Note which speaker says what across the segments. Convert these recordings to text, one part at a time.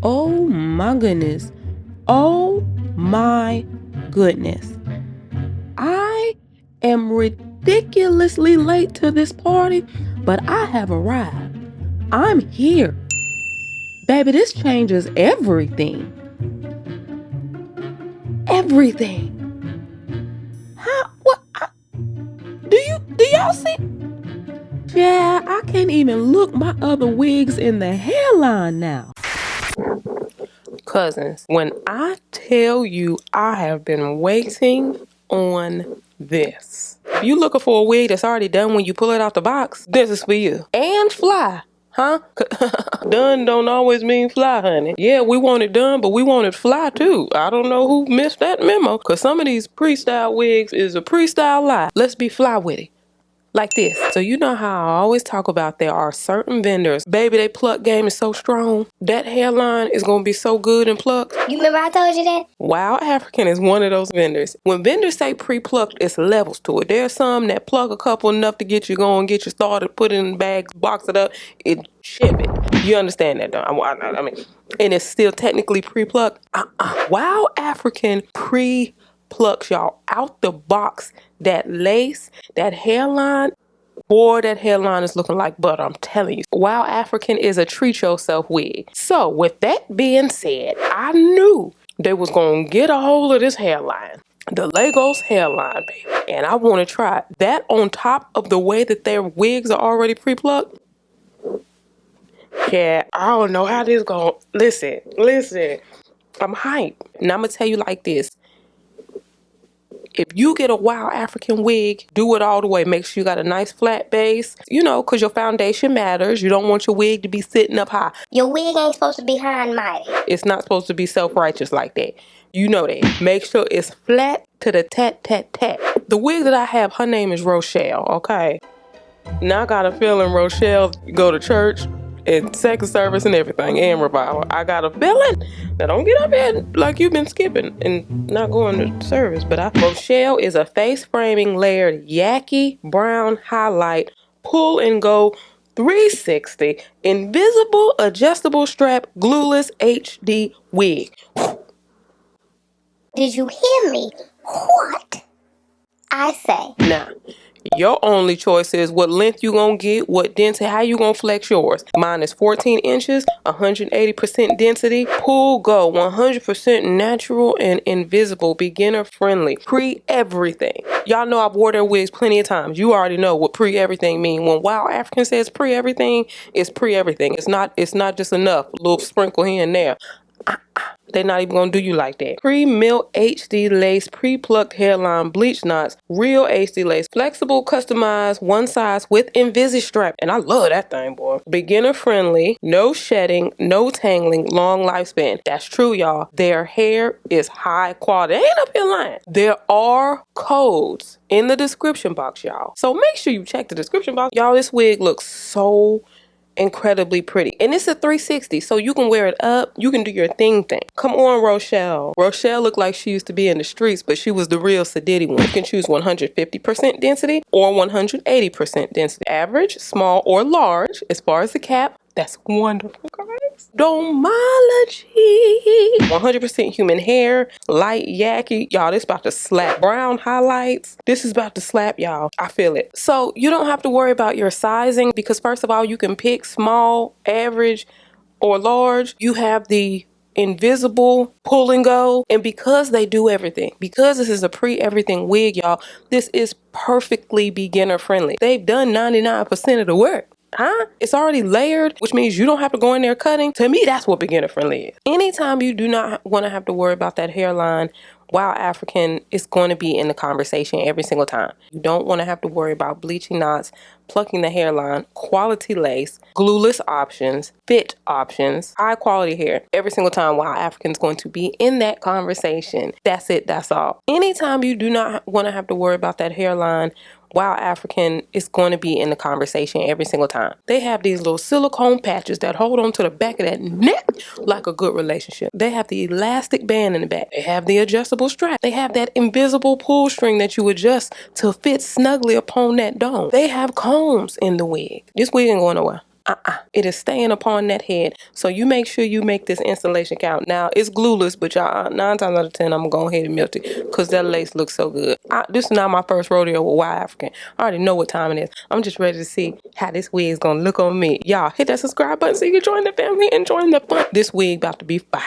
Speaker 1: Oh my goodness. Oh my goodness. I am ridiculously late to this party, but I have arrived. I'm here. Baby, this changes everything. Everything. How? What? Do y'all see? Yeah, I can't even look my other wigs in the hairline now. Cousins, when I tell you I have been waiting on this. If you looking for a wig that's already done when you pull it out the box, this is for you. And fly. Huh? Done don't always mean fly, honey. Yeah, we want it done, but we want it fly too. I don't know who missed that memo, because some of these pre-style wigs is a pre-style lie. Let's be fly with it. Like this. So you know how I always talk about there are certain vendors. Baby, they Plucked game is so strong. That hairline is going to be so good and Plucked.
Speaker 2: You remember I told you that?
Speaker 1: Wild African is one of those vendors. When vendors say pre-plucked, it's levels to it. There's some that pluck a couple enough to get you going, get you started, put it in bags, box it up, and ship it. You understand that, though? I mean, and it's still technically pre-plucked. Wild African pre-plucks, y'all, out the box. That lace, that hairline, boy, that hairline is looking like butter, I'm telling you. Wild African is a treat yourself wig. So with that being said, I knew they was going to get a hold of this hairline. The Lagos hairline, baby. And I want to try that on top of the way that their wigs are already pre-plucked. Yeah, I don't know how this going. Listen. I'm hyped. And I'm going to tell you like this. If you get a Wild African wig, do it all the way. Make sure you got a nice flat base, because your foundation matters. You don't want your wig to be sitting up high.
Speaker 2: Your wig ain't supposed to be high and mighty.
Speaker 1: It's not supposed to be self-righteous like that. You know that. Make sure it's flat to the tat. The wig that I have, her name is Rochelle, okay? Now I got a feeling Rochelle go to church and second service and everything, and revival. I got a feeling. Now don't get up here like you've been skipping and not going to service. But Rochelle is a face framing layered Yaki brown highlight pull and go 360 invisible adjustable strap glueless HD wig.
Speaker 2: Did you hear me? What? I say.
Speaker 1: Now, your only choice is what length you gonna get, what density, how you gonna flex yours. Mine is 14 inches, 180% density, pull go, 100% natural and invisible, beginner friendly, pre-everything. Y'all know I've wore their wigs plenty of times. You already know what pre-everything mean. When Wild African says pre-everything, it's pre-everything. It's not just enough, a little sprinkle here and there. They're not even gonna do you like that. Pre-milk HD lace, pre-plucked hairline, bleach knots, real HD lace, flexible, customized, one size with Invisi-strap. And I love that thing, boy. Beginner friendly, no shedding, no tangling, long lifespan. That's true, y'all. Their hair is high quality. They ain't up here lying. There are codes in the description box, y'all. So make sure you check the description box. Y'all, this wig looks so incredibly pretty, and it's a 360, so you can wear it up, you can do your thing. Come on, Rochelle looked like she used to be in the streets, but she was the real Sadiddy one. You can choose 150% density or 180% density, average, small, or large. As far as the cap, that's wonderful, guys. Domology. 100% human hair, light Yaki. Y'all, this about to slap. Brown highlights. This is about to slap, y'all. I feel it. So you don't have to worry about your sizing, because first of all, you can pick small, average, or large. You have the invisible pull and go, and because they do everything, because this is a pre-everything wig, y'all, this is perfectly beginner friendly. They've done 99% of the work. It's already layered, which means you don't have to go in there cutting. To me, that's what beginner friendly is. Anytime you do not want to have to worry about that hairline, Wild African is going to be in the conversation every single time. You don't want to have to worry about bleaching knots, plucking the hairline, quality lace, glueless options, fit options, high quality hair. Every single time Wild African is going to be in that conversation. That's it. That's all. Anytime you do not want to have to worry about that hairline, Wild African is going to be in the conversation every single time. They have these little silicone patches that hold on to the back of that neck like a good relationship. They have the elastic band in the back. They have the adjustable strap. They have that invisible pull string that you adjust to fit snugly upon that dome. They have combs in the wig. This wig ain't going nowhere. It is staying upon that head. So you make sure you make this installation count. Now, it's glueless, but y'all, 9 times out of 10, I'm going to go ahead and melt it because that lace looks so good. This is not my first rodeo with White African. I already know what time it is. I'm just ready to see how this wig is going to look on me. Y'all, hit that subscribe button so you can join the family and join the fun. This wig about to be fire.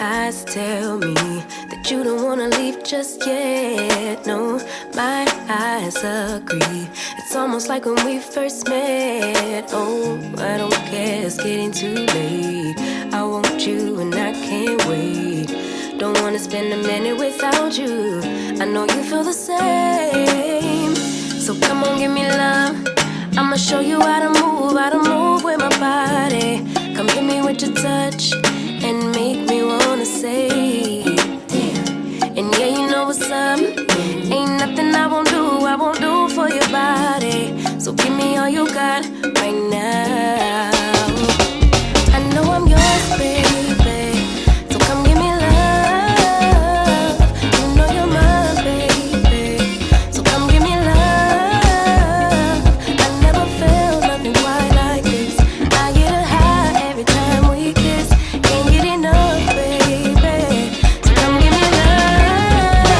Speaker 3: eyes tell me that you don't wanna leave just yet. No, my eyes agree. It's almost like when we first met. Oh, I don't care, it's getting too late. I want you and I can't wait. Don't wanna spend a minute without you. I know you feel the same. So come on, give me love. I'ma show you how to move with my body. Come hit me with your touch and make me wanna say, damn. And yeah, you know what's up. Ain't nothing I won't do for your body. So give me all you got right now. I know I'm yours, baby. So come give me love. You know you're my baby. So come give me love. I never felt nothing quite like this. I get a high every time we kiss. Can't get enough, baby. So come give me love.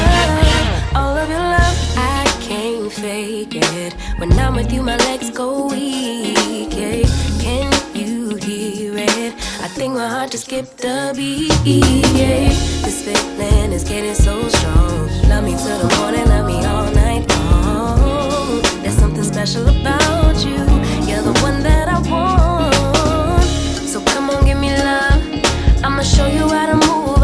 Speaker 3: All of your love, I can't fake it. When I'm with you, my legs go weak. Yeah. Can you hear it? I think my heart just skipped a beat. Yeah. This feeling is getting so strong. Love me till the morning, love me all night long. There's something special about you. You're the one that I want. So come on, give me love. I'ma show you how to move